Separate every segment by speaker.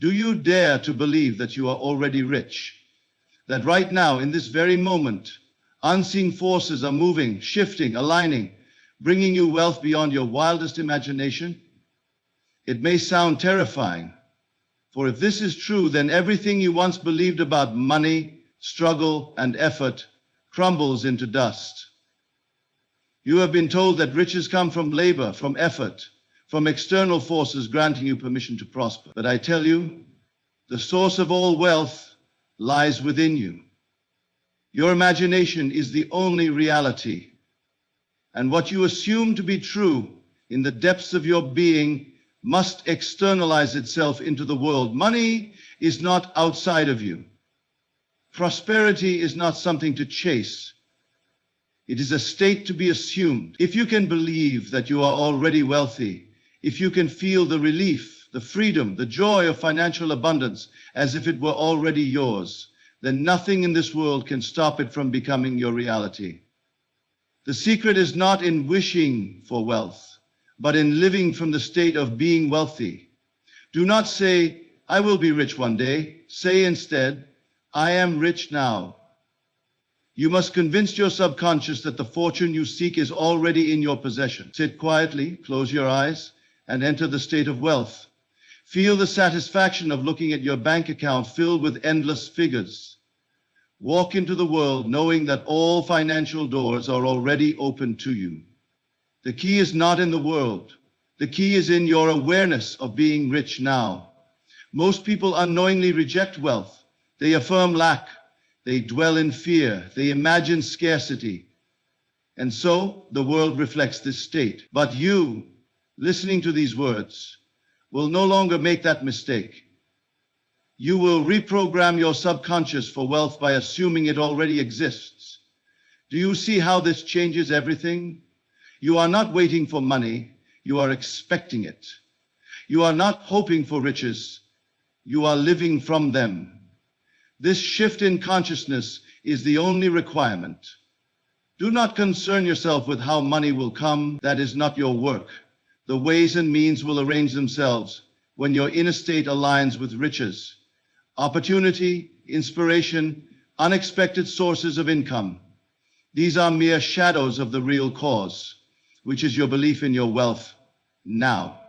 Speaker 1: Do you dare to believe that you are already rich? That right now, in this very moment, unseen forces are moving, shifting, aligning, bringing you wealth beyond your wildest imagination? It may sound terrifying, for if this is true, then everything you once believed about money, struggle, and effort crumbles into dust. You have been told that riches come from labor, from effort, from external forces granting you permission to prosper. But I tell you, the source of all wealth lies within you. Your imagination is the only reality. And what you assume to be true in the depths of your being must externalize itself into the world. Money is not outside of you. Prosperity is not something to chase. It is a state to be assumed. If you can believe that you are already wealthy, if you can feel the relief, the freedom, the joy of financial abundance as if it were already yours, then nothing in this world can stop it from becoming your reality. The secret is not in wishing for wealth, but in living from the state of being wealthy. Do not say, I will be rich one day. Say instead, I am rich now. You must convince your subconscious that the fortune you seek is already in your possession. Sit quietly, close your eyes, and enter the state of wealth. Feel the satisfaction of looking at your bank account filled with endless figures. Walk into the world knowing that all financial doors are already open to you. The key is not in the world. The key is in your awareness of being rich now. Most people unknowingly reject wealth. They affirm lack. They dwell in fear. They imagine scarcity. And so the world reflects this state. But you, listening to these words, will no longer make that mistake. You will reprogram your subconscious for wealth by assuming it already exists. Do you see how this changes everything? You are not waiting for money, you are expecting it. You are not hoping for riches, you are living from them. This shift in consciousness is the only requirement. Do not concern yourself with how money will come. That is not your work. The ways and means will arrange themselves when your inner state aligns with riches, opportunity, inspiration, unexpected sources of income. These are mere shadows of the real cause, which is your belief in your wealth now.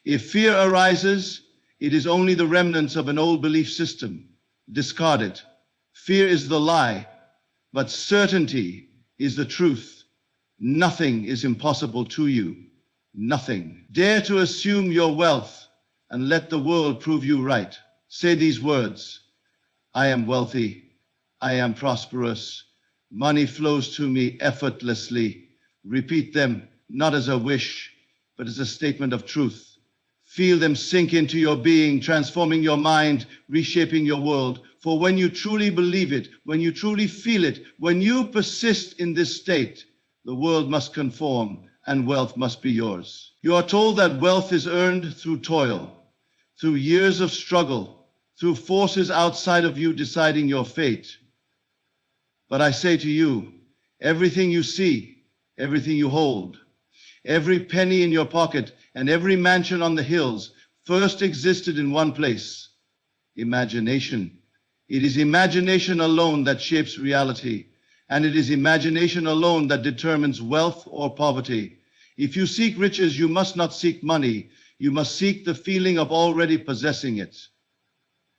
Speaker 1: If fear arises, it is only the remnants of an old belief system. Discard it. Fear is the lie, but certainty is the truth. Nothing is impossible to you. Nothing. Dare to assume your wealth and let the world prove you right. Say these words: I am wealthy. I am prosperous. Money flows to me effortlessly. Repeat them not as a wish, but as a statement of truth. Feel them sink into your being, transforming your mind, reshaping your world. For when you truly believe it, when you truly feel it, when you persist in this state, the world must conform and wealth must be yours. You are told that wealth is earned through toil, through years of struggle, through forces outside of you deciding your fate. But I say to you, everything you see, everything you hold, every penny in your pocket, and every mansion on the hills first existed in one place: imagination. It is imagination alone that shapes reality, and it is imagination alone that determines wealth or poverty. If you seek riches, you must not seek money. You must seek the feeling of already possessing it.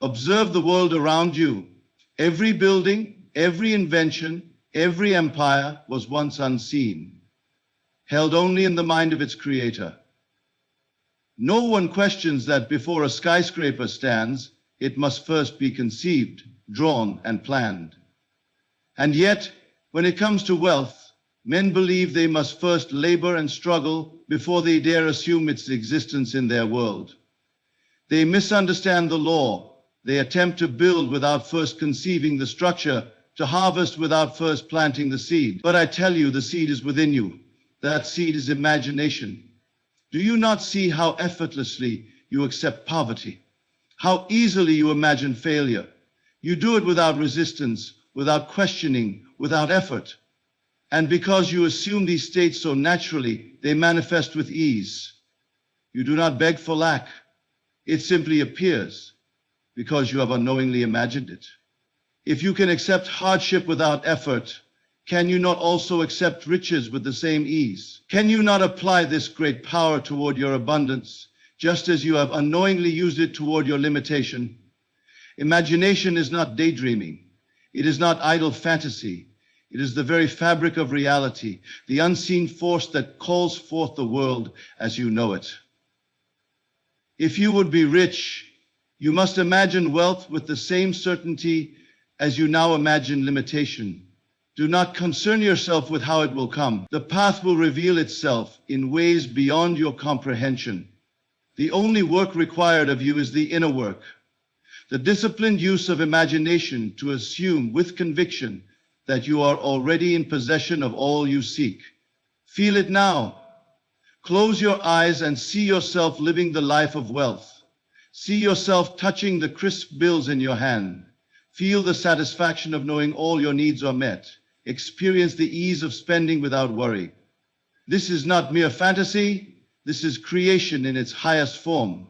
Speaker 1: Observe the world around you. Every building, every invention, every empire was once unseen, held only in the mind of its creator. No one questions that before a skyscraper stands, it must first be conceived, drawn, and planned. And yet, when it comes to wealth, men believe they must first labor and struggle before they dare assume its existence in their world. They misunderstand the law. They attempt to build without first conceiving the structure, to harvest without first planting the seed. But I tell you, the seed is within you. That seed is imagination. Do you not see how effortlessly you accept poverty? How easily you imagine failure? You do it without resistance, without questioning, without effort. And because you assume these states so naturally, they manifest with ease. You do not beg for lack. It simply appears because you have unknowingly imagined it. If you can accept hardship without effort, can you not also accept riches with the same ease? Can you not apply this great power toward your abundance, just as you have unknowingly used it toward your limitation? Imagination is not daydreaming. It is not idle fantasy. It is the very fabric of reality, the unseen force that calls forth the world as you know it. If you would be rich, you must imagine wealth with the same certainty as you now imagine limitation. Do not concern yourself with how it will come. The path will reveal itself in ways beyond your comprehension. The only work required of you is the inner work, the disciplined use of imagination to assume with conviction that you are already in possession of all you seek. Feel it now. Close your eyes and see yourself living the life of wealth. See yourself touching the crisp bills in your hand. Feel the satisfaction of knowing all your needs are met. Experience the ease of spending without worry. This is not mere fantasy. This is creation in its highest form.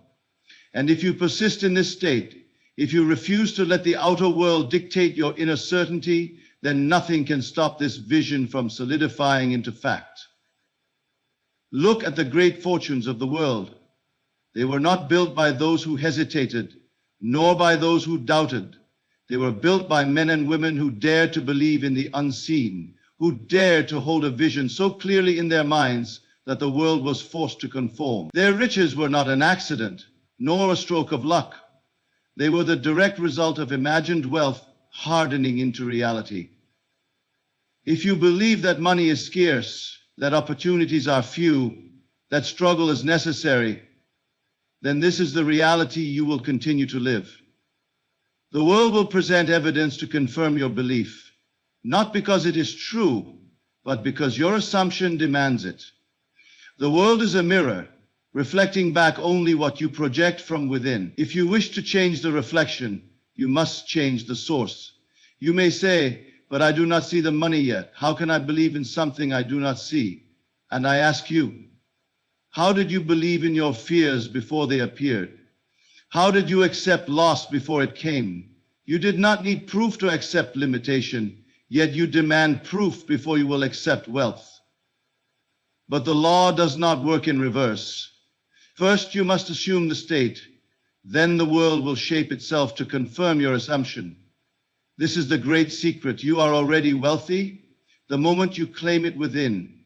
Speaker 1: And if you persist in this state, if you refuse to let the outer world dictate your inner certainty, then nothing can stop this vision from solidifying into fact. Look at the great fortunes of the world. They were not built by those who hesitated, nor by those who doubted. They were built by men and women who dared to believe in the unseen, who dared to hold a vision so clearly in their minds that the world was forced to conform. Their riches were not an accident, nor a stroke of luck. They were the direct result of imagined wealth hardening into reality. If you believe that money is scarce, that opportunities are few, that struggle is necessary, then this is the reality you will continue to live. The world will present evidence to confirm your belief, not because it is true, but because your assumption demands it. The world is a mirror, reflecting back only what you project from within. If you wish to change the reflection, you must change the source. You may say, but I do not see the money yet. How can I believe in something I do not see? And I ask you, how did you believe in your fears before they appeared? How did you accept loss before it came? You did not need proof to accept limitation, yet you demand proof before you will accept wealth. But the law does not work in reverse. First, you must assume the state. Then the world will shape itself to confirm your assumption. This is the great secret. You are already wealthy the moment you claim it within.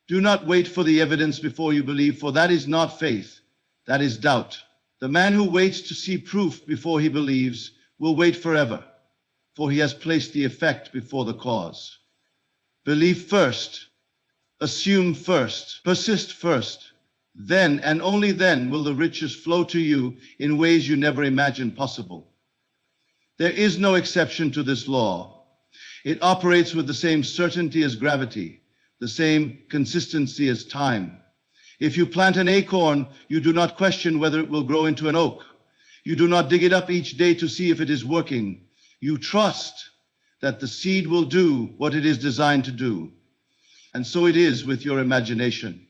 Speaker 1: Do not wait for the evidence before you believe, for that is not faith, that is doubt. The man who waits to see proof before he believes will wait forever, for he has placed the effect before the cause. Believe first, assume first, persist first. Then and only then will the riches flow to you in ways you never imagined possible. There is no exception to this law. It operates with the same certainty as gravity, the same consistency as time. If you plant an acorn, you do not question whether it will grow into an oak. You do not dig it up each day to see if it is working. You trust that the seed will do what it is designed to do. And so it is with your imagination.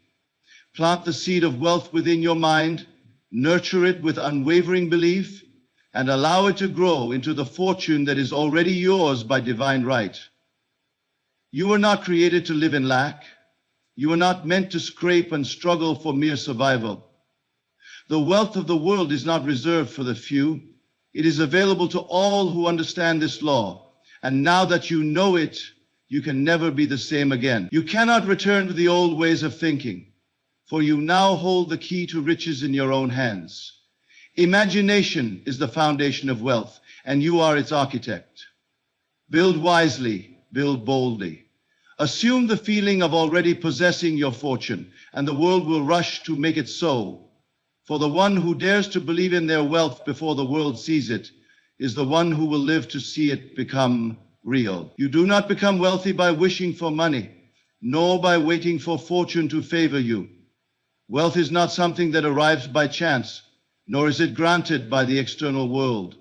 Speaker 1: Plant the seed of wealth within your mind, nurture it with unwavering belief, and allow it to grow into the fortune that is already yours by divine right. You were not created to live in lack. You are not meant to scrape and struggle for mere survival. The wealth of the world is not reserved for the few. It is available to all who understand this law. And now that you know it, you can never be the same again. You cannot return to the old ways of thinking, for you now hold the key to riches in your own hands. Imagination is the foundation of wealth, and you are its architect. Build wisely, build boldly. Assume the feeling of already possessing your fortune, and the world will rush to make it so. For the one who dares to believe in their wealth before the world sees it is the one who will live to see it become real. You do not become wealthy by wishing for money, nor by waiting for fortune to favor you. Wealth is not something that arrives by chance, nor is it granted by the external world.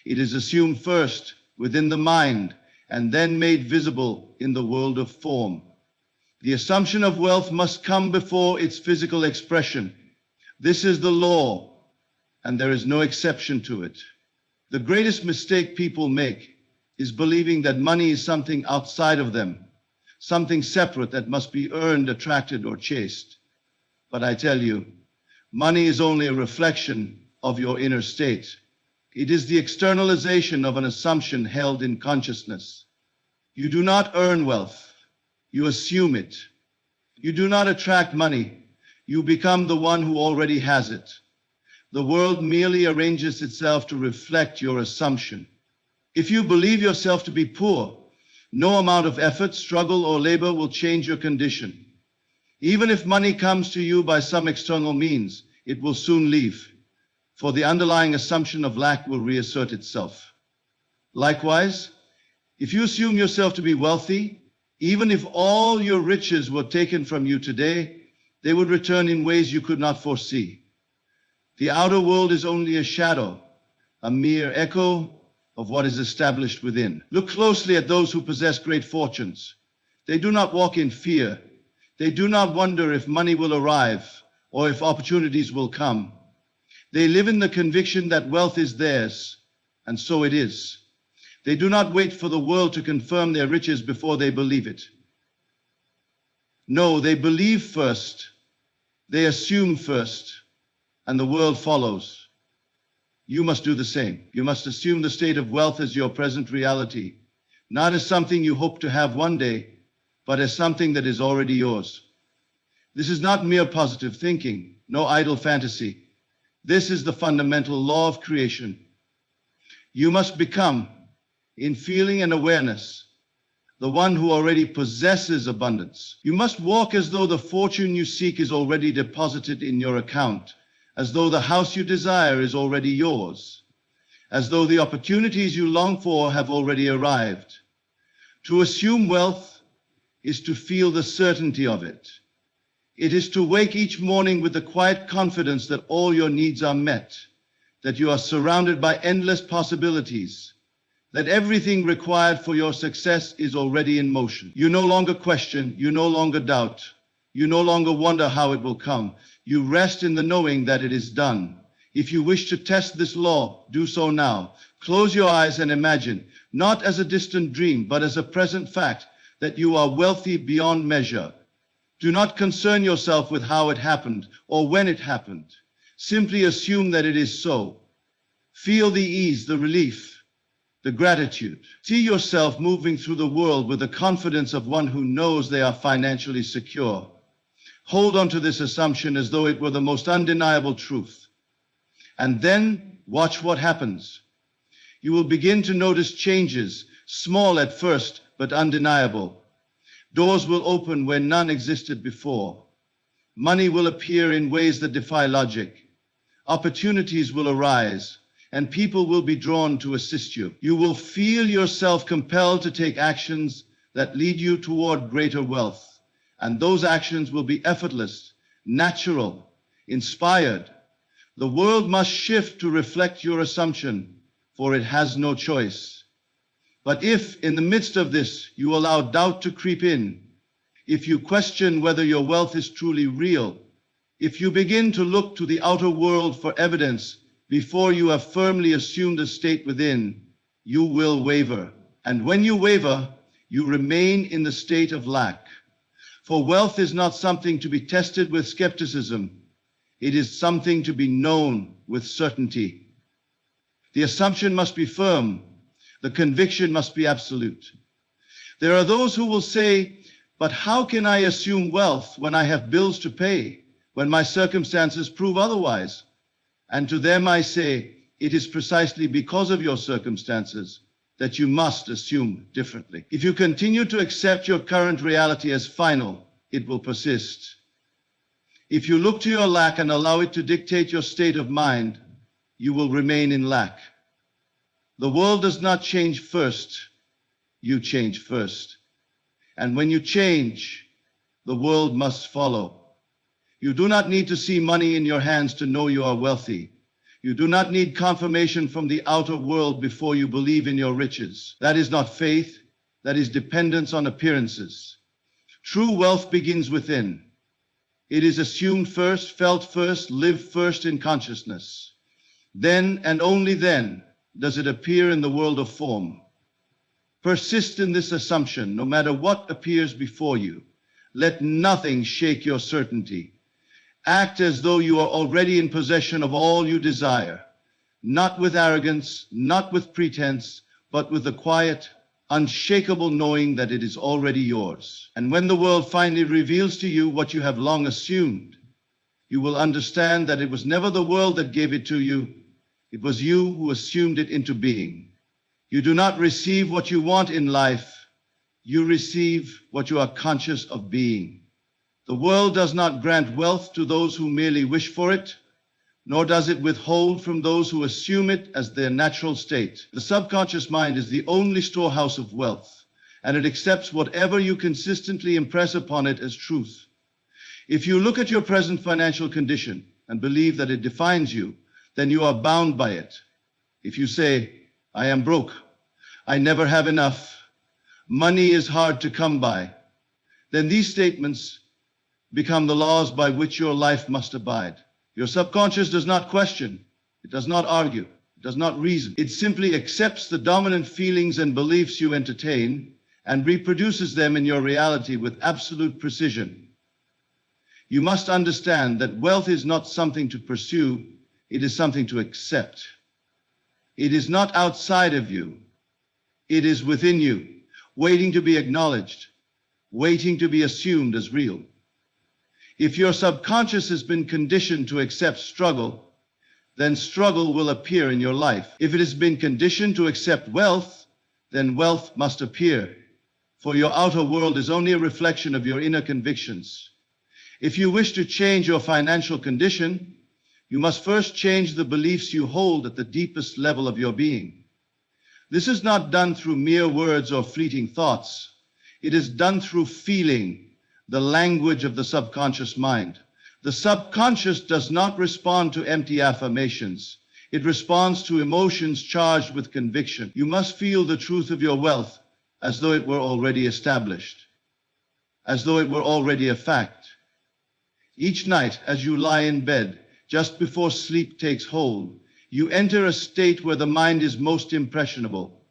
Speaker 1: It is assumed first within the mind, and then made visible in the world of form. The assumption of wealth must come before its physical expression. This is the law, and there is no exception to it. The greatest mistake people make is believing that money is something outside of them, something separate that must be earned, attracted, or chased. But I tell you, money is only a reflection of your inner state. It is the externalization of an assumption held in consciousness. You do not earn wealth, you assume it. You do not attract money, you become the one who already has it. The world merely arranges itself to reflect your assumption. If you believe yourself to be poor, no amount of effort, struggle, or labor will change your condition. Even if money comes to you by some external means, it will soon leave, for the underlying assumption of lack will reassert itself. Likewise, if you assume yourself to be wealthy, even if all your riches were taken from you today, they would return in ways you could not foresee. The outer world is only a shadow, a mere echo of what is established within. Look closely at those who possess great fortunes. They do not walk in fear. They do not wonder if money will arrive or if opportunities will come. They live in the conviction that wealth is theirs, and so it is. They do not wait for the world to confirm their riches before they believe it. No, they believe first, they assume first, and the world follows. You must do the same. You must assume the state of wealth as your present reality, not as something you hope to have one day, but as something that is already yours. This is not mere positive thinking, no idle fantasy. This is the fundamental law of creation. You must become, in feeling and awareness, the one who already possesses abundance. You must walk as though the fortune you seek is already deposited in your account, as though the house you desire is already yours, as though the opportunities you long for have already arrived. To assume wealth is to feel the certainty of it. It is to wake each morning with the quiet confidence that all your needs are met, that you are surrounded by endless possibilities, that everything required for your success is already in motion. You no longer question, you no longer doubt, you no longer wonder how it will come. You rest in the knowing that it is done. If you wish to test this law, do so now. Close your eyes and imagine, not as a distant dream, but as a present fact, that you are wealthy beyond measure. Do not concern yourself with how it happened or when it happened. Simply assume that it is so. Feel the ease, the relief, the gratitude. See yourself moving through the world with the confidence of one who knows they are financially secure. Hold on to this assumption as though it were the most undeniable truth. And then watch what happens. You will begin to notice changes, small at first, but undeniable. Doors will open where none existed before. Money will appear in ways that defy logic. Opportunities will arise, and people will be drawn to assist you. You will feel yourself compelled to take actions that lead you toward greater wealth. And those actions will be effortless, natural, inspired. The world must shift to reflect your assumption, for it has no choice. But if, in the midst of this, you allow doubt to creep in, if you question whether your wealth is truly real, if you begin to look to the outer world for evidence before you have firmly assumed the state within, you will waver. And when you waver, you remain in the state of lack. For wealth is not something to be tested with skepticism. It is something to be known with certainty. The assumption must be firm. The conviction must be absolute. There are those who will say, but how can I assume wealth when I have bills to pay, when my circumstances prove otherwise? And to them I say, it is precisely because of your circumstances that you must assume differently. If you continue to accept your current reality as final, it will persist. If you look to your lack and allow it to dictate your state of mind, you will remain in lack. The world does not change first, you change first. And when you change, the world must follow. You do not need to see money in your hands to know you are wealthy. You do not need confirmation from the outer world before you believe in your riches. That is not faith, that is dependence on appearances. True wealth begins within. It is assumed first, felt first, lived first in consciousness. Then and only then does it appear in the world of form. Persist in this assumption, no matter what appears before you. Let nothing shake your certainty. Act as though you are already in possession of all you desire, not with arrogance, not with pretense, but with the quiet, unshakable knowing that it is already yours. And when the world finally reveals to you what you have long assumed, you will understand that it was never the world that gave it to you. It was you who assumed it into being. You do not receive what you want in life. You receive what you are conscious of being. The world does not grant wealth to those who merely wish for it, nor does it withhold from those who assume it as their natural state. The subconscious mind is the only storehouse of wealth, and it accepts whatever you consistently impress upon it as truth. If you look at your present financial condition and believe that it defines you, then you are bound by it. If you say, I am broke, I never have enough, money is hard to come by, then these statements become the laws by which your life must abide. Your subconscious does not question, it does not argue, it does not reason. It simply accepts the dominant feelings and beliefs you entertain and reproduces them in your reality with absolute precision. You must understand that wealth is not something to pursue, it is something to accept. It is not outside of you. It is within you, waiting to be acknowledged, waiting to be assumed as real. If your subconscious has been conditioned to accept struggle, then struggle will appear in your life. If it has been conditioned to accept wealth, then wealth must appear, for your outer world is only a reflection of your inner convictions. If you wish to change your financial condition, you must first change the beliefs you hold at the deepest level of your being. This is not done through mere words or fleeting thoughts. It is done through feeling, the language of the subconscious mind. The subconscious does not respond to empty affirmations. It responds to emotions charged with conviction. You must feel the truth of your wealth as though it were already established, as though it were already a fact. Each night as you lie in bed, just before sleep takes hold, you enter a state where the mind is most impressionable.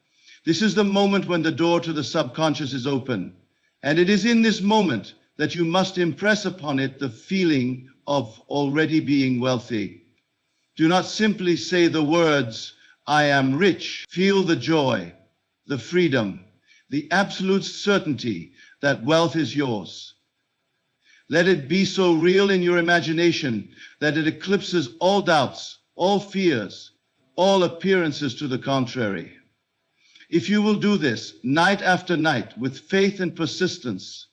Speaker 1: This is the moment when the door to the subconscious is open, and it is in this moment that you must impress upon it the feeling of already being wealthy. Do not simply say the words, I am rich. Feel the joy, the freedom, the absolute certainty that wealth is yours. Let it be so real in your imagination that it eclipses all doubts, all fears, all appearances to the contrary. If you will do this night after night with faith and persistence,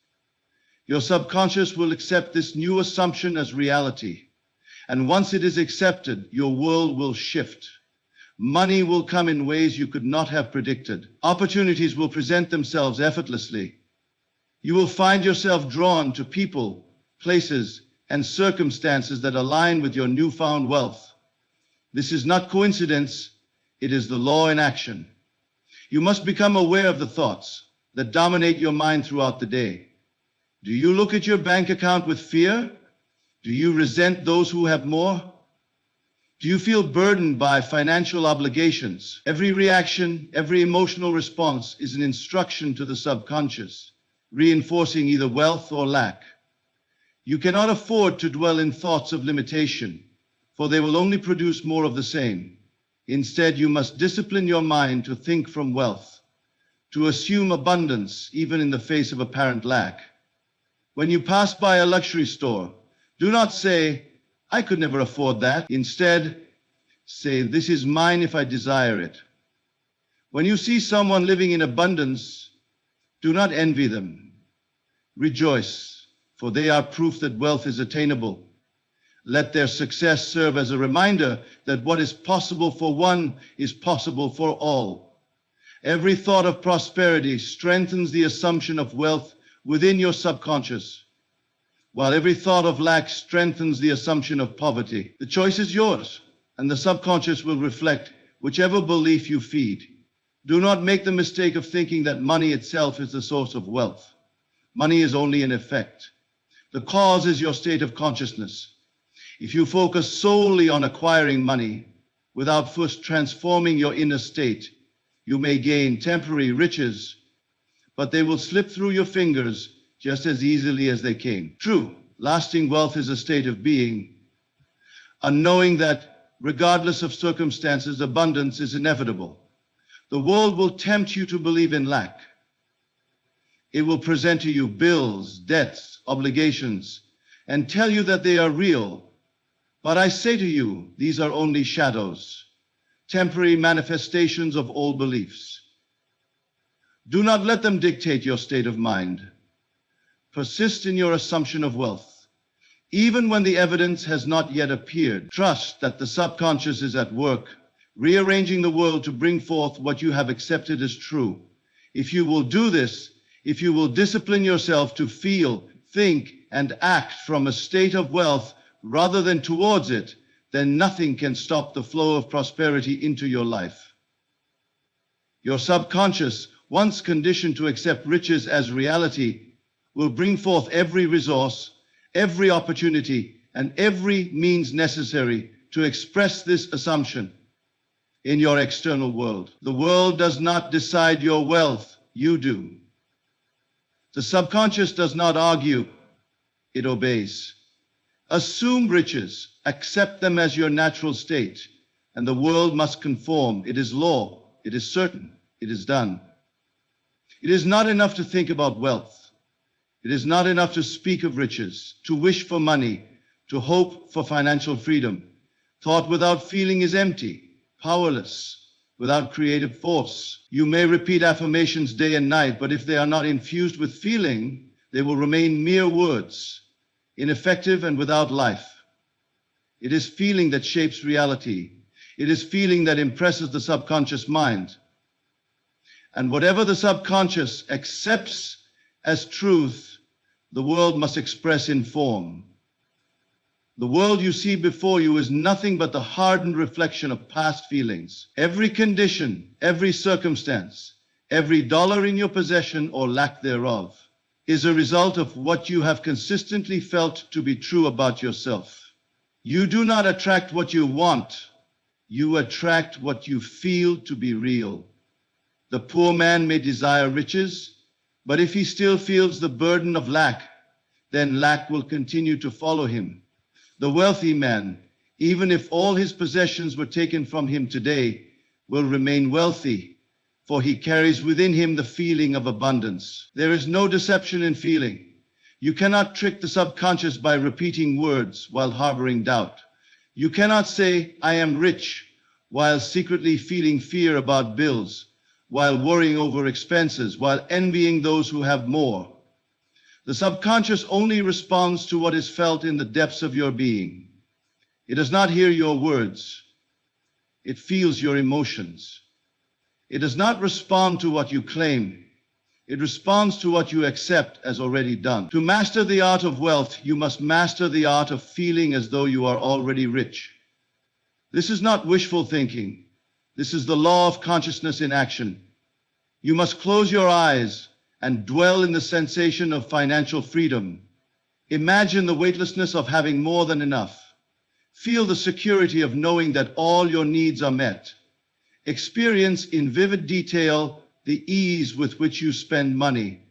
Speaker 1: your subconscious will accept this new assumption as reality. And once it is accepted, your world will shift. Money will come in ways you could not have predicted. Opportunities will present themselves effortlessly. You will find yourself drawn to people, places, and circumstances that align with your newfound wealth. This is not coincidence, it is the law in action. You must become aware of the thoughts that dominate your mind throughout the day. Do you look at your bank account with fear? Do you resent those who have more? Do you feel burdened by financial obligations? Every reaction, every emotional response is an instruction to the subconscious, reinforcing either wealth or lack. You cannot afford to dwell in thoughts of limitation, for they will only produce more of the same. Instead, you must discipline your mind to think from wealth, to assume abundance even in the face of apparent lack. When you pass by a luxury store, do not say, I could never afford that. Instead, say, this is mine if I desire it. When you see someone living in abundance, do not envy them. Rejoice, for they are proof that wealth is attainable. Let their success serve as a reminder that what is possible for one is possible for all. Every thought of prosperity strengthens the assumption of wealth within your subconscious, while every thought of lack strengthens the assumption of poverty. The choice is yours, and the subconscious will reflect whichever belief you feed. Do not make the mistake of thinking that money itself is the source of wealth. Money is only an effect. The cause is your state of consciousness. If you focus solely on acquiring money, without first transforming your inner state. You may gain temporary riches, but they will slip through your fingers just as easily as they came. True, lasting wealth is a state of being, a knowing that regardless of circumstances, abundance is inevitable. The world will tempt you to believe in lack. It will present to you bills, debts, obligations, and tell you that they are real. But I say to you, these are only shadows, temporary manifestations of old beliefs. Do not let them dictate your state of mind. Persist in your assumption of wealth. Even when the evidence has not yet appeared, trust that the subconscious is at work, rearranging the world to bring forth what you have accepted as true. If you will do this, if you will discipline yourself to feel, think, and act from a state of wealth rather than towards it, then nothing can stop the flow of prosperity into your life. Your subconscious, once conditioned to accept riches as reality, will bring forth every resource, every opportunity, and every means necessary to express this assumption in your external world. The world does not decide your wealth, you do. The subconscious does not argue, it obeys. Assume riches, accept them as your natural state, and the world must conform. It is law, it is certain, it is done. It is not enough to think about wealth. It is not enough to speak of riches, to wish for money, to hope for financial freedom. Thought without feeling is empty, powerless, without creative force. You may repeat affirmations day and night, but if they are not infused with feeling, they will remain mere words, ineffective and without life. It is feeling that shapes reality. It is feeling that impresses the subconscious mind. And whatever the subconscious accepts as truth, the world must express in form. The world you see before you is nothing but the hardened reflection of past feelings. Every condition, every circumstance, every dollar in your possession or lack thereof is a result of what you have consistently felt to be true about yourself. You do not attract what you want, you attract what you feel to be real. The poor man may desire riches, but if he still feels the burden of lack, then lack will continue to follow him. The wealthy man, even if all his possessions were taken from him today, will remain wealthy, for he carries within him the feeling of abundance. There is no deception in feeling. You cannot trick the subconscious by repeating words while harboring doubt. You cannot say, "I am rich," while secretly feeling fear about bills, while worrying over expenses, while envying those who have more. The subconscious only responds to what is felt in the depths of your being. It does not hear your words. It feels your emotions. It does not respond to what you claim. It responds to what you accept as already done. To master the art of wealth, you must master the art of feeling as though you are already rich. This is not wishful thinking. This is the law of consciousness in action. You must close your eyes and dwell in the sensation of financial freedom. Imagine the weightlessness of having more than enough. Feel the security of knowing that all your needs are met. Experience in vivid detail the ease with which you spend money,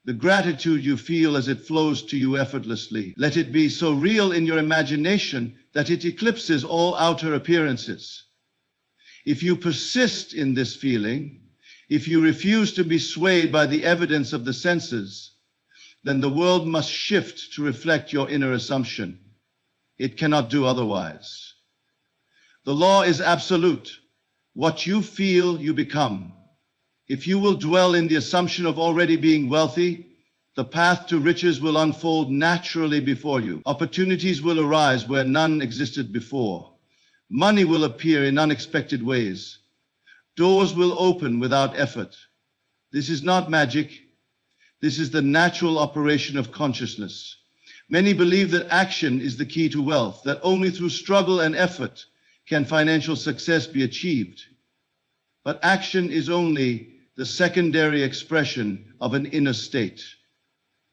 Speaker 1: the gratitude you feel as it flows to you effortlessly. Let it be so real in your imagination that it eclipses all outer appearances. If you persist in this feeling, if you refuse to be swayed by the evidence of the senses, then the world must shift to reflect your inner assumption. It cannot do otherwise. The law is absolute. What you feel, you become. If you will dwell in the assumption of already being wealthy, the path to riches will unfold naturally before you. Opportunities will arise where none existed before. Money will appear in unexpected ways. Doors will open without effort. This is not magic. This is the natural operation of consciousness. Many believe that action is the key to wealth, that only through struggle and effort can financial success be achieved. But action is only the secondary expression of an inner state.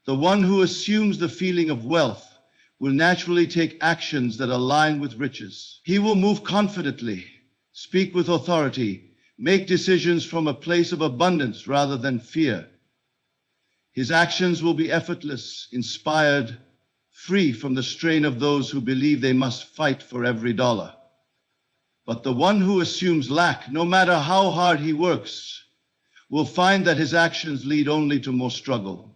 Speaker 1: The one who assumes the feeling of wealth will naturally take actions that align with riches. He will move confidently, speak with authority, make decisions from a place of abundance rather than fear. His actions will be effortless, inspired, free from the strain of those who believe they must fight for every dollar. But the one who assumes lack, no matter how hard he works, will find that his actions lead only to more struggle.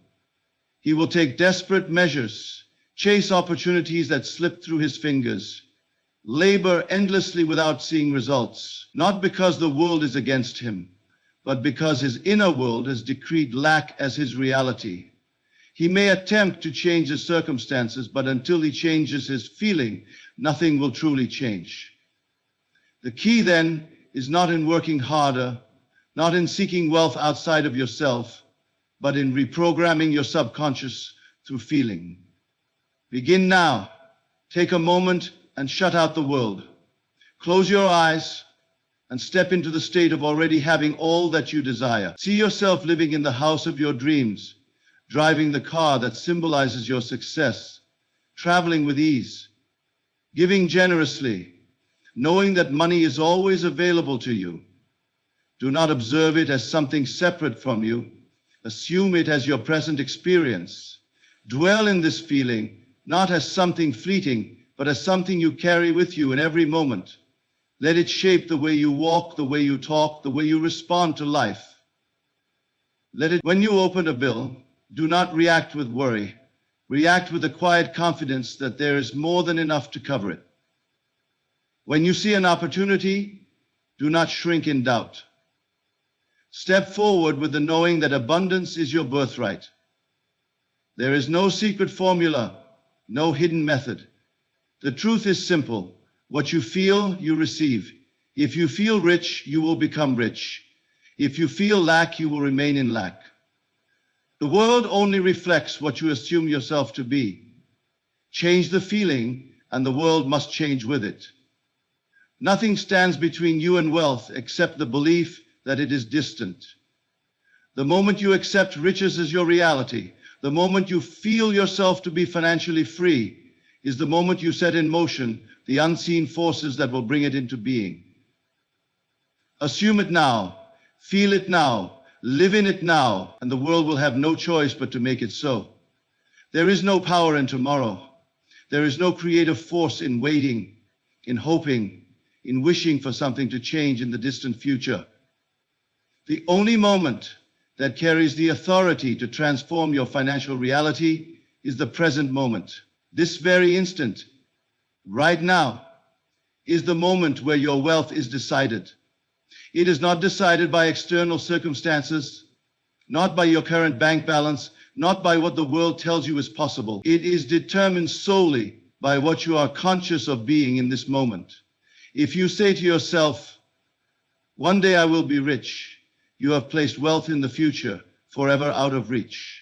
Speaker 1: He will take desperate measures, chase opportunities that slip through his fingers, labor endlessly without seeing results, not because the world is against him, but because his inner world has decreed lack as his reality. He may attempt to change his circumstances, but until he changes his feeling, nothing will truly change. The key then is not in working harder, not in seeking wealth outside of yourself, but in reprogramming your subconscious through feeling. Begin now. Take a moment and shut out the world. Close your eyes and step into the state of already having all that you desire. See yourself living in the house of your dreams, driving the car that symbolizes your success, traveling with ease, giving generously, knowing that money is always available to you. Do not observe it as something separate from you. Assume it as your present experience. Dwell in this feeling, not as something fleeting, but as something you carry with you in every moment. Let it shape the way you walk, the way you talk, the way you respond to life. When you open a bill, do not react with worry. React with a quiet confidence that there is more than enough to cover it. When you see an opportunity, do not shrink in doubt. Step forward with the knowing that abundance is your birthright. There is no secret formula, no hidden method. The truth is simple. What you feel, you receive. If you feel rich, you will become rich. If you feel lack, you will remain in lack. The world only reflects what you assume yourself to be. Change the feeling, and the world must change with it. Nothing stands between you and wealth except the belief that it is distant. The moment you accept riches as your reality, the moment you feel yourself to be financially free, is the moment you set in motion the unseen forces that will bring it into being. Assume it now, feel it now, live in it now, and the world will have no choice but to make it so. There is no power in tomorrow. There is no creative force in waiting, in hoping, in wishing for something to change in the distant future. The only moment that carries the authority to transform your financial reality is the present moment. This very instant, right now, is the moment where your wealth is decided. It is not decided by external circumstances, not by your current bank balance, not by what the world tells you is possible. It is determined solely by what you are conscious of being in this moment. If you say to yourself, "One day I will be rich," you have placed wealth in the future, forever out of reach.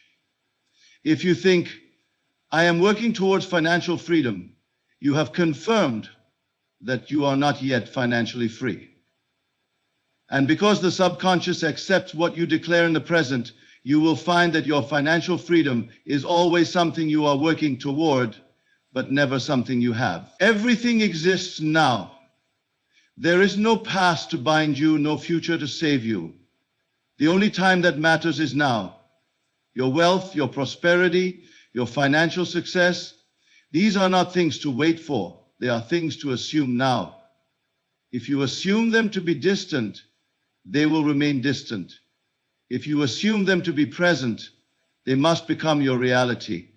Speaker 1: If you think, "I am working towards financial freedom," you have confirmed that you are not yet financially free. And because the subconscious accepts what you declare in the present, you will find that your financial freedom is always something you are working toward, but never something you have. Everything exists now. There is no past to bind you, no future to save you. The only time that matters is now. Your wealth, your prosperity, your financial success, these are not things to wait for. They are things to assume now. If you assume them to be distant, they will remain distant. If you assume them to be present, they must become your reality.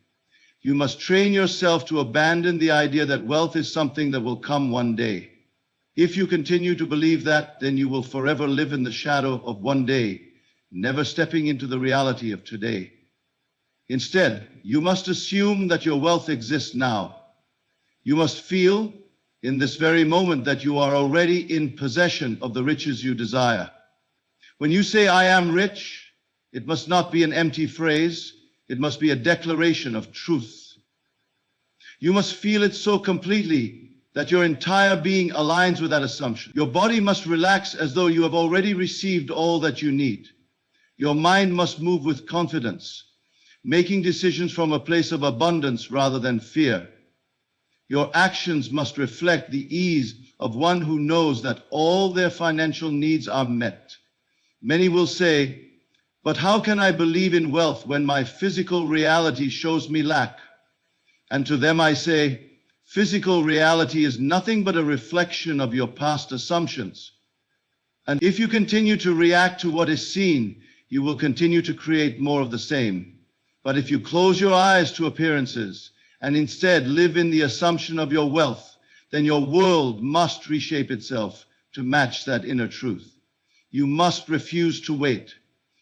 Speaker 1: You must train yourself to abandon the idea that wealth is something that will come one day. If you continue to believe that, then you will forever live in the shadow of one day, never stepping into the reality of today. Instead, you must assume that your wealth exists now. You must feel in this very moment that you are already in possession of the riches you desire. When you say, "I am rich," it must not be an empty phrase. It must be a declaration of truth. You must feel it so completely that your entire being aligns with that assumption. Your body must relax as though you have already received all that you need. Your mind must move with confidence, making decisions from a place of abundance rather than fear. Your actions must reflect the ease of one who knows that all their financial needs are met. Many will say, "But how can I believe in wealth when my physical reality shows me lack?" And to them I say, physical reality is nothing but a reflection of your past assumptions. And if you continue to react to what is seen, you will continue to create more of the same. But if you close your eyes to appearances and instead live in the assumption of your wealth, then your world must reshape itself to match that inner truth. You must refuse to wait.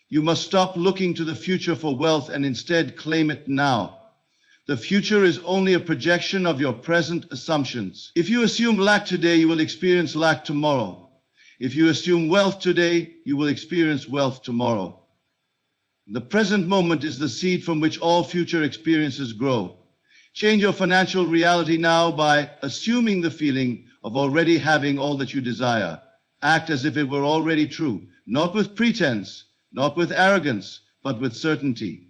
Speaker 1: You must stop looking to the future for wealth and instead claim it now. The future is only a projection of your present assumptions. If you assume lack today, you will experience lack tomorrow. If you assume wealth today, you will experience wealth tomorrow. The present moment is the seed from which all future experiences grow. Change your financial reality now by assuming the feeling of already having all that you desire. Act as if it were already true, not with pretense, not with arrogance, but with certainty.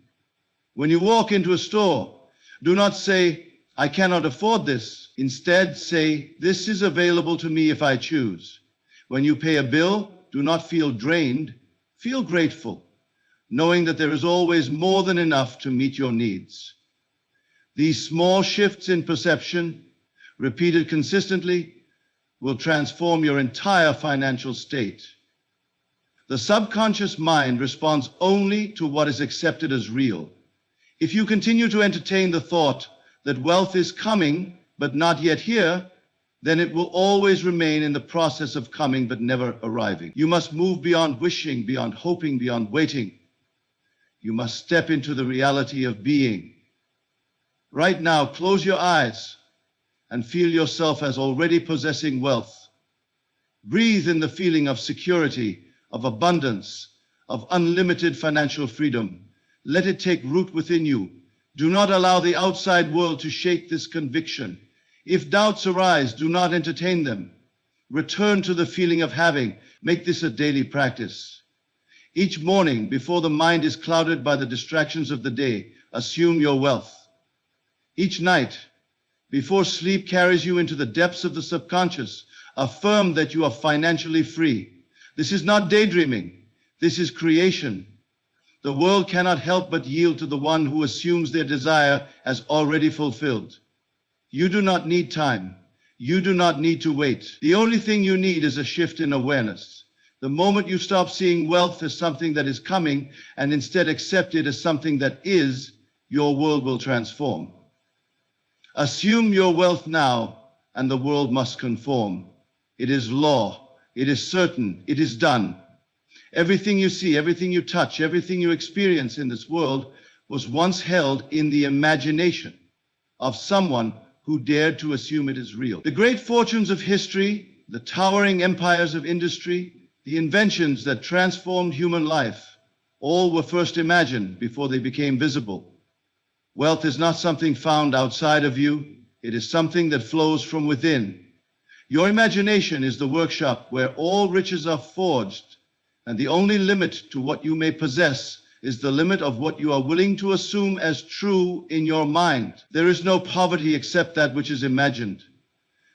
Speaker 1: When you walk into a store, do not say, "I cannot afford this." Instead, say, "This is available to me if I choose." When you pay a bill, do not feel drained, feel grateful, knowing that there is always more than enough to meet your needs. These small shifts in perception, repeated consistently, will transform your entire financial state. The subconscious mind responds only to what is accepted as real. If you continue to entertain the thought that wealth is coming but not yet here, then it will always remain in the process of coming but never arriving. You must move beyond wishing, beyond hoping, beyond waiting. You must step into the reality of being. Right now, close your eyes and feel yourself as already possessing wealth. Breathe in the feeling of security, of abundance, of unlimited financial freedom. Let it take root within you. Do not allow the outside world to shake this conviction. If doubts arise, do not entertain them. Return to the feeling of having. Make this a daily practice. Each morning, before the mind is clouded by the distractions of the day, assume your wealth. Each night, before sleep carries you into the depths of the subconscious, affirm that you are financially free. This is not daydreaming. This is creation. The world cannot help but yield to the one who assumes their desire as already fulfilled. You do not need time. You do not need to wait. The only thing you need is a shift in awareness. The moment you stop seeing wealth as something that is coming and instead accept it as something that is, your world will transform. Assume your wealth now, and the world must conform. It is law. It is certain. It is done. Everything you see, everything you touch, everything you experience in this world was once held in the imagination of someone who dared to assume it is real. The great fortunes of history, the towering empires of industry, the inventions that transformed human life, all were first imagined before they became visible. Wealth is not something found outside of you. It is something that flows from within. Your imagination is the workshop where all riches are forged. And the only limit to what you may possess is the limit of what you are willing to assume as true in your mind. There is no poverty except that which is imagined.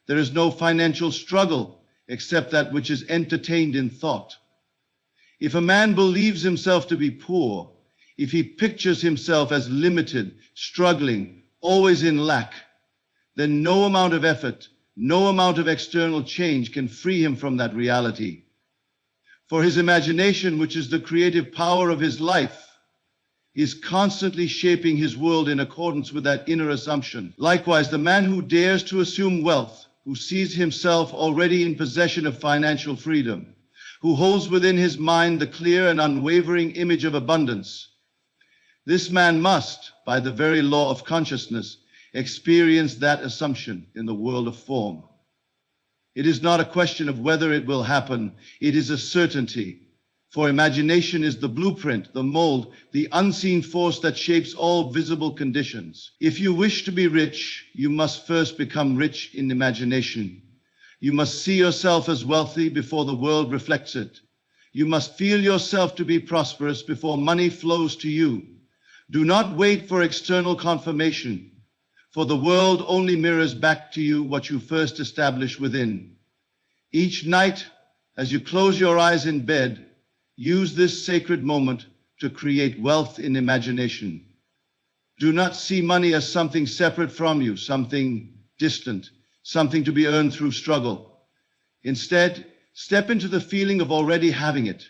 Speaker 1: There is no financial struggle except that which is entertained in thought. If a man believes himself to be poor, if he pictures himself as limited, struggling, always in lack, then no amount of effort, no amount of external change can free him from that reality. For his imagination, which is the creative power of his life, is constantly shaping his world in accordance with that inner assumption. Likewise, the man who dares to assume wealth, who sees himself already in possession of financial freedom, who holds within his mind the clear and unwavering image of abundance, this man must, by the very law of consciousness, experience that assumption in the world of form. It is not a question of whether it will happen, it is a certainty. For imagination is the blueprint, the mold, the unseen force that shapes all visible conditions. If you wish to be rich, you must first become rich in imagination. You must see yourself as wealthy before the world reflects it. You must feel yourself to be prosperous before money flows to you. Do not wait for external confirmation. for the world only mirrors back to you what you first establish within. Each night, as you close your eyes in bed, use this sacred moment to create wealth in imagination. Do not see money as something separate from you, something distant, something to be earned through struggle. Instead, step into the feeling of already having it.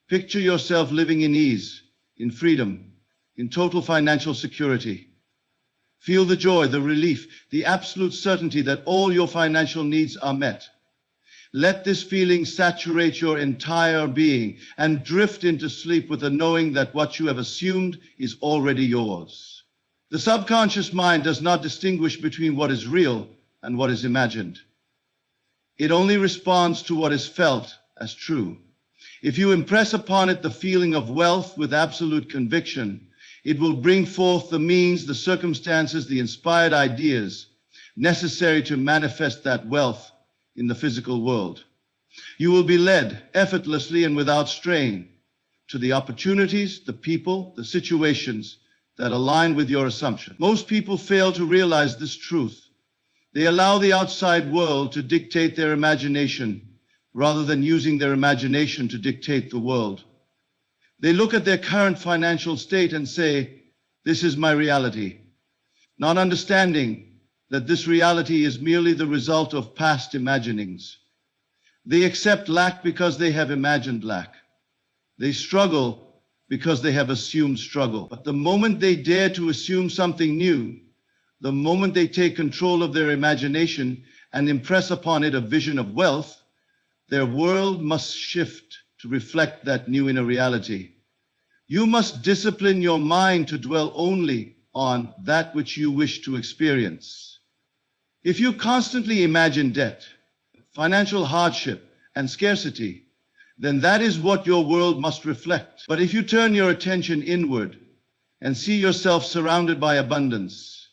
Speaker 1: Picture yourself living in ease, in freedom, in total financial security. Feel the joy, the relief, the absolute certainty that all your financial needs are met. Let this feeling saturate your entire being and drift into sleep with the knowing that what you have assumed is already yours. The subconscious mind does not distinguish between what is real and what is imagined. It only responds to what is felt as true. If you impress upon it the feeling of wealth with absolute conviction, it will bring forth the means, the circumstances, the inspired ideas necessary to manifest that wealth in the physical world. You will be led effortlessly and without strain to the opportunities, the people, the situations that align with your assumption. Most people fail to realize this truth. They allow the outside world to dictate their imagination rather than using their imagination to dictate the world. They look at their current financial state and say, "This is my reality," not understanding that this reality is merely the result of past imaginings. They accept lack because they have imagined lack. They struggle because they have assumed struggle. But the moment they dare to assume something new, the moment they take control of their imagination and impress upon it a vision of wealth, their world must shift to reflect that new inner reality. You must discipline your mind to dwell only on that which you wish to experience. If you constantly imagine debt, financial hardship, and scarcity, then that is what your world must reflect. But if you turn your attention inward and see yourself surrounded by abundance,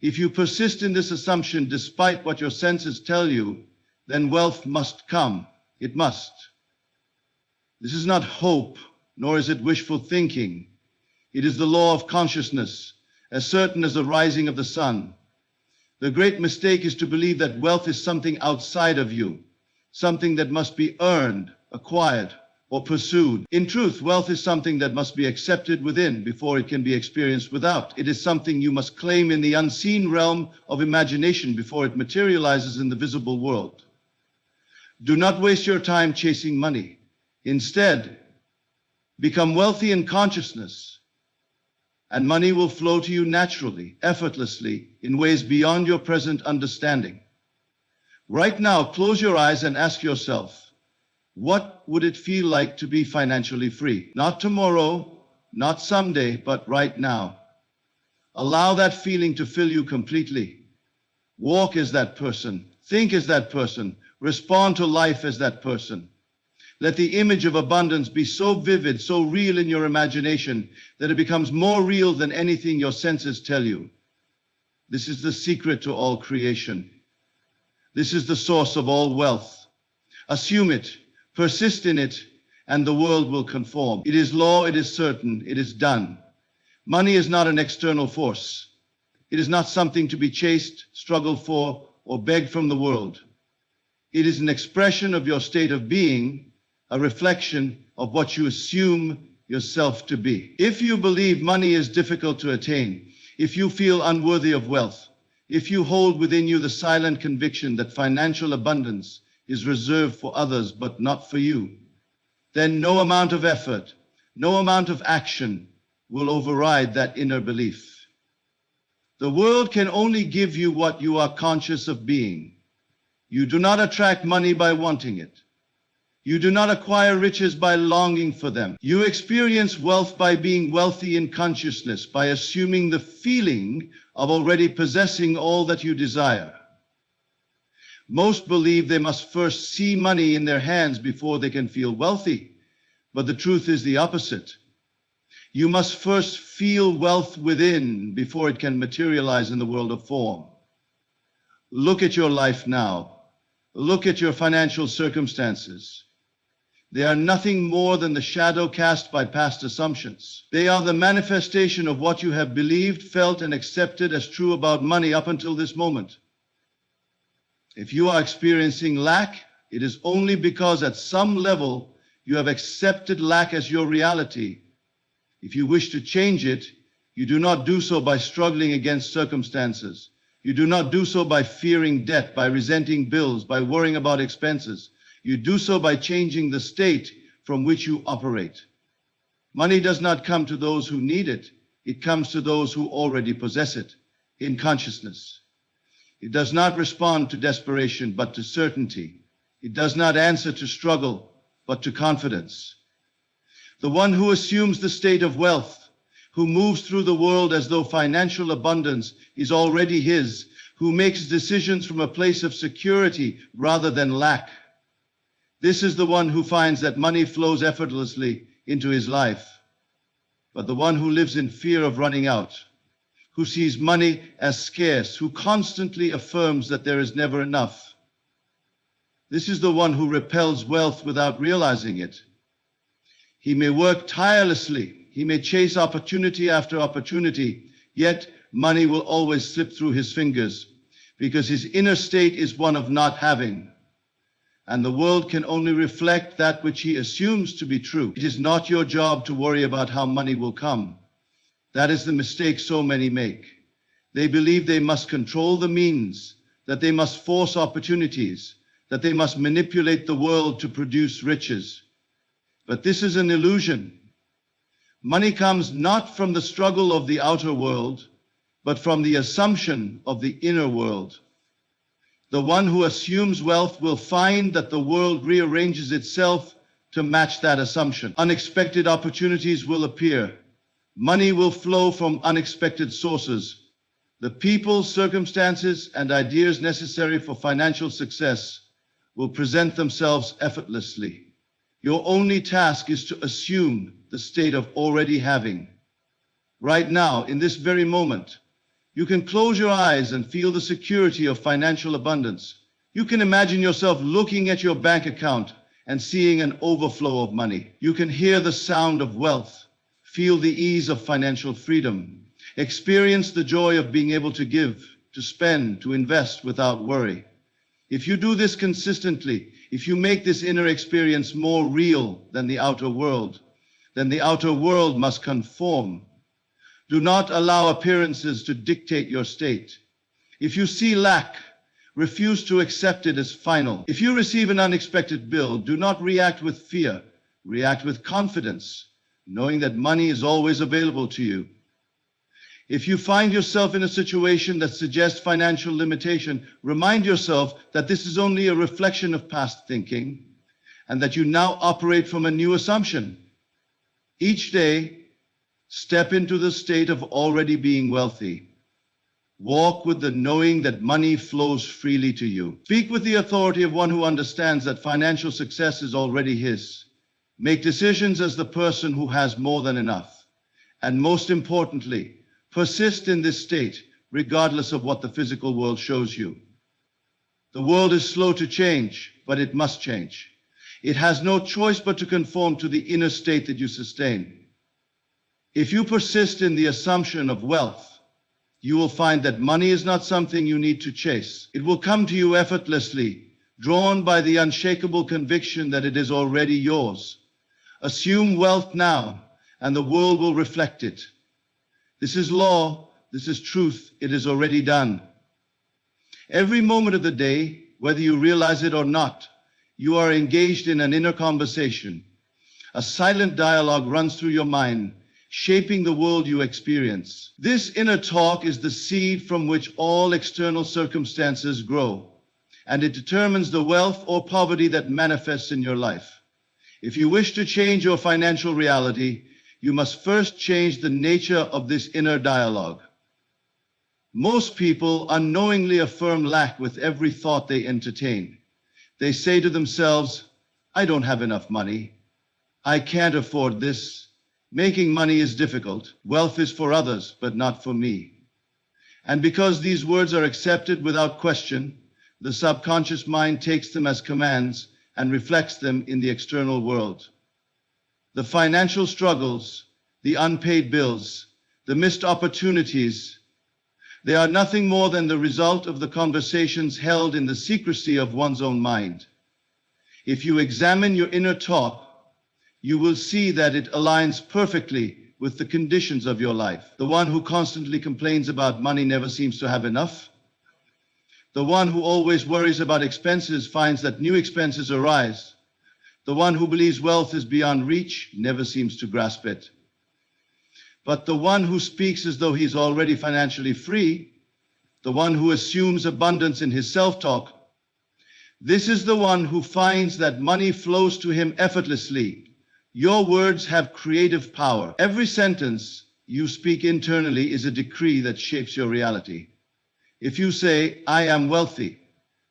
Speaker 1: if you persist in this assumption despite what your senses tell you, then wealth must come. It must. This is not hope, nor is it wishful thinking. It is the law of consciousness, as certain as the rising of the sun. The great mistake is to believe that wealth is something outside of you, something that must be earned, acquired, or pursued. In truth, wealth is something that must be accepted within before it can be experienced without. It is something you must claim in the unseen realm of imagination before it materializes in the visible world. Do not waste your time chasing money. Instead, become wealthy in consciousness, and money will flow to you naturally, effortlessly, in ways beyond your present understanding. Right now, close your eyes and ask yourself, what would it feel like to be financially free? Not tomorrow, not someday, but right now. Allow that feeling to fill you completely. Walk as that person, think as that person, respond to life as that person. Let the image of abundance be so vivid, so real in your imagination that it becomes more real than anything your senses tell you. This is the secret to all creation. This is the source of all wealth. Assume it, persist in it, and the world will conform. It is law, it is certain, it is done. Money is not an external force. It is not something to be chased, struggled for, or begged from the world. It is an expression of your state of being, a reflection of what you assume yourself to be. If you believe money is difficult to attain, if you feel unworthy of wealth, if you hold within you the silent conviction that financial abundance is reserved for others but not for you, then no amount of effort, no amount of action will override that inner belief. The world can only give you what you are conscious of being. You do not attract money by wanting it. You do not acquire riches by longing for them. You experience wealth by being wealthy in consciousness, by assuming the feeling of already possessing all that you desire. Most believe they must first see money in their hands before they can feel wealthy, but the truth is the opposite. You must first feel wealth within before it can materialize in the world of form. Look at your life now. Look at your financial circumstances. They are nothing more than the shadow cast by past assumptions. They are the manifestation of what you have believed, felt, and accepted as true about money up until this moment. If you are experiencing lack, it is only because at some level you have accepted lack as your reality. If you wish to change it, you do not do so by struggling against circumstances. You do not do so by fearing debt, by resenting bills, by worrying about expenses. You do so by changing the state from which you operate. Money does not come to those who need it. It comes to those who already possess it in consciousness. It does not respond to desperation, but to certainty. It does not answer to struggle, but to confidence. The one who assumes the state of wealth, who moves through the world as though financial abundance is already his, who makes decisions from a place of security rather than lack. This is the one who finds that money flows effortlessly into his life. But the one who lives in fear of running out, who sees money as scarce, who constantly affirms that there is never enough, this is the one who repels wealth without realizing it. He may work tirelessly, he may chase opportunity after opportunity, yet money will always slip through his fingers because his inner state is one of not having. And the world can only reflect that which he assumes to be true. It is not your job to worry about how money will come. That is the mistake so many make. They believe they must control the means, that they must force opportunities, that they must manipulate the world to produce riches. But this is an illusion. Money comes not from the struggle of the outer world, but from the assumption of the inner world. The one who assumes wealth will find that the world rearranges itself to match that assumption. Unexpected opportunities will appear. Money will flow from unexpected sources. The people, circumstances, and ideas necessary for financial success will present themselves effortlessly. Your only task is to assume the state of already having. Right now, in this very moment, you can close your eyes and feel the security of financial abundance. You can imagine yourself looking at your bank account and seeing an overflow of money. You can hear the sound of wealth, feel the ease of financial freedom, experience the joy of being able to give, to spend, to invest without worry. If you do this consistently, if you make this inner experience more real than the outer world, then the outer world must conform. Do not allow appearances to dictate your state. If you see lack, refuse to accept it as final. If you receive an unexpected bill, do not react with fear. React with confidence, knowing that money is always available to you. If you find yourself in a situation that suggests financial limitation, remind yourself that this is only a reflection of past thinking and that you now operate from a new assumption. Each day, step into the state of already being wealthy. Walk with the knowing that money flows freely to you. Speak with the authority of one who understands that financial success is already his. Make decisions as the person who has more than enough. And most importantly, persist in this state, regardless of what the physical world shows you. The world is slow to change, but it must change. It has no choice but to conform to the inner state that you sustain. If you persist in the assumption of wealth, you will find that money is not something you need to chase. It will come to you effortlessly, drawn by the unshakable conviction that it is already yours. Assume wealth now, and the world will reflect it. This is law, this is truth, it is already done. Every moment of the day, whether you realize it or not, you are engaged in an inner conversation. A silent dialogue runs through your mind, shaping the world you experience. This inner talk is the seed from which all external circumstances grow, and it determines the wealth or poverty that manifests in your life. If you wish to change your financial reality, you must first change the nature of this inner dialogue. Most people unknowingly affirm lack with every thought they entertain. They say to themselves, I don't have enough money. I can't afford this. Making money is difficult. Wealth is for others, but not for me. And because these words are accepted without question, the subconscious mind takes them as commands, and reflects them in the external world. The financial struggles, the unpaid bills, the missed opportunities, they are nothing more than the result of the conversations held in the secrecy of one's own mind. If you examine your inner talk, you will see that it aligns perfectly with the conditions of your life. The one who constantly complains about money never seems to have enough. The one who always worries about expenses finds that new expenses arise. The one who believes wealth is beyond reach never seems to grasp it. But the one who speaks as though he's already financially free, the one who assumes abundance in his self-talk, this is the one who finds that money flows to him effortlessly. Your words have creative power. Every sentence you speak internally is a decree that shapes your reality. If you say, "I am wealthy,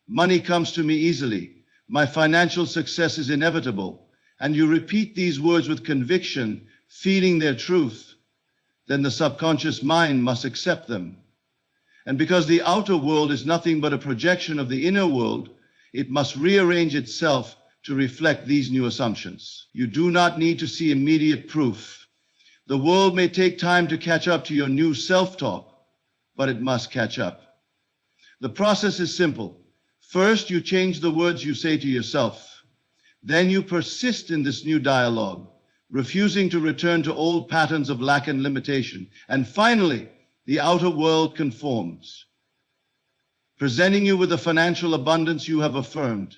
Speaker 1: money comes to me easily, my financial success is inevitable," and you repeat these words with conviction, feeling their truth, then the subconscious mind must accept them. And because the outer world is nothing but a projection of the inner world, it must rearrange itself to reflect these new assumptions. You do not need to see immediate proof. The world may take time to catch up to your new self-talk, but it must catch up. The process is simple. First, you change the words you say to yourself. Then you persist in this new dialogue, refusing to return to old patterns of lack and limitation. And finally, the outer world conforms, presenting you with a financial abundance you have affirmed.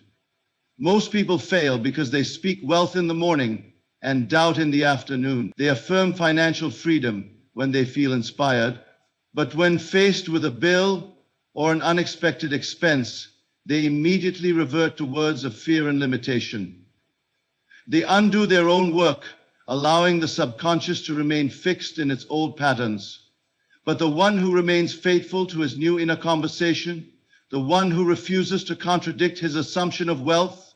Speaker 1: Most people fail because they speak wealth in the morning and doubt in the afternoon. They affirm financial freedom when they feel inspired, but when faced with a bill or an unexpected expense, they immediately revert to words of fear and limitation. They undo their own work, allowing the subconscious to remain fixed in its old patterns. But the one who remains faithful to his new inner conversation, the one who refuses to contradict his assumption of wealth,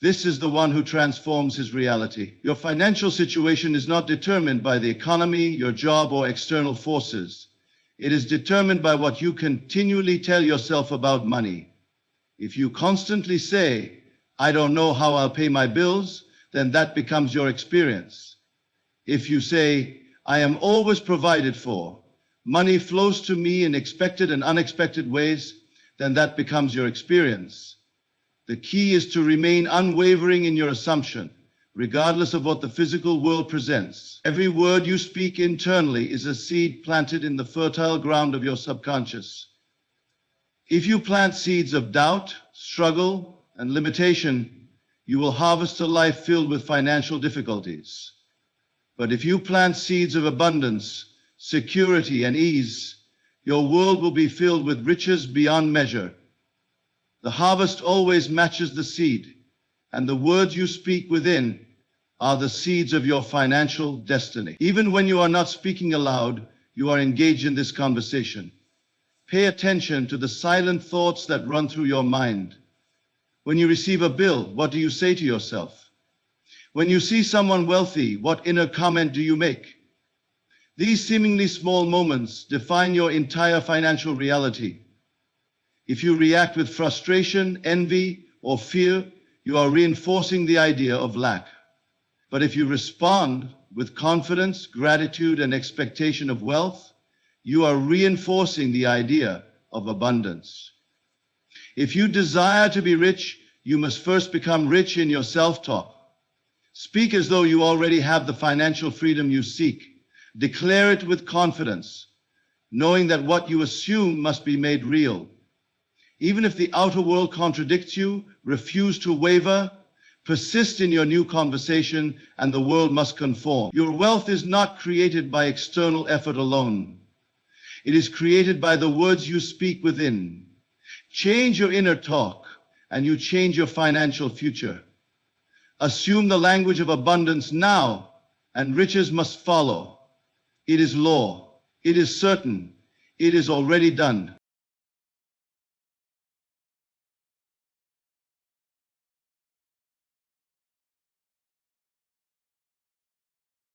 Speaker 1: this is the one who transforms his reality. Your financial situation is not determined by the economy, your job, or external forces. It is determined by what you continually tell yourself about money. If you constantly say, "I don't know how I'll pay my bills," then that becomes your experience. If you say, "I am always provided for, money flows to me in expected and unexpected ways," then that becomes your experience. The key is to remain unwavering in your assumption, regardless of what the physical world presents. Every word you speak internally is a seed planted in the fertile ground of your subconscious. If you plant seeds of doubt, struggle, and limitation, you will harvest a life filled with financial difficulties. But if you plant seeds of abundance, security, and ease, your world will be filled with riches beyond measure. The harvest always matches the seed, and the words you speak within are the seeds of your financial destiny. Even when you are not speaking aloud, you are engaged in this conversation. Pay attention to the silent thoughts that run through your mind. When you receive a bill, what do you say to yourself? When you see someone wealthy, what inner comment do you make? These seemingly small moments define your entire financial reality. If you react with frustration, envy, or fear, you are reinforcing the idea of lack. But if you respond with confidence, gratitude, and expectation of wealth, you are reinforcing the idea of abundance. If you desire to be rich, you must first become rich in your self-talk. Speak as though you already have the financial freedom you seek. Declare it with confidence, knowing that what you assume must be made real. Even if the outer world contradicts you, refuse to waver, persist in your new conversation, and the world must conform. Your wealth is not created by external effort alone. It is created by the words you speak within. Change your inner talk, and you change your financial future. Assume the language of abundance now, and riches must follow. It is law. It is certain. It is already done.